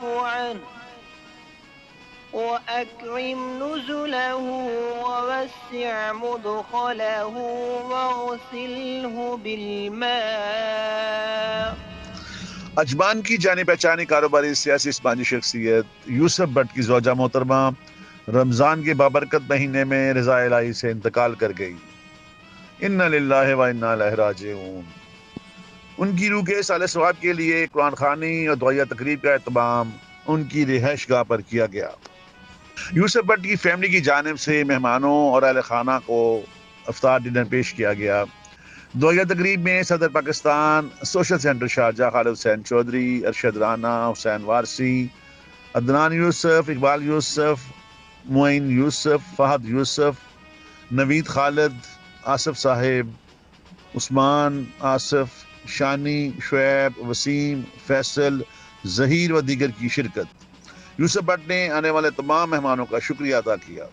عنه وأكرم نزله ووسع مدخله واغسله بالماء। अजमान की जानी पहचानी कारोबारी सियासी इस्लामी शख्सियत यूसुफ भट्ट की जोजा मोहतरमा रमजान के बाबरकत महीने में रज़ा इलाही से इंतकाल कर गई। इन्ना लिल्लाहि व इन्ना इलैहि राजिऊन। उनकी रूह के साले सवाब के लिए कुरान खानी और दुआया तकरीब का एहतमाम उनकी रिहाइश गाह पर किया गया। यूसुफ भट्ट की फैमिली की जानिब से मेहमानों और अहल खाना को अफ्तार डिनर पेश किया गया। दुआया तकरीब में सदर Pakistan social centre Sharjah Khalid Hussain Chaudhry, Arshad Rana, Hussain Warsi, Adnan Yousuf, Iqbal Yousuf, Moin Yousuf, Fahad Yousuf, Naveed Khalid, Asif sahib, Usman, Asif, Shani, Shoaib, Waseem, Faisal, Zaheer व दीगर की शिरकत। यूसुफ भट्ट ने आने वाले तमाम मेहमानों का शुक्रिया अदा किया।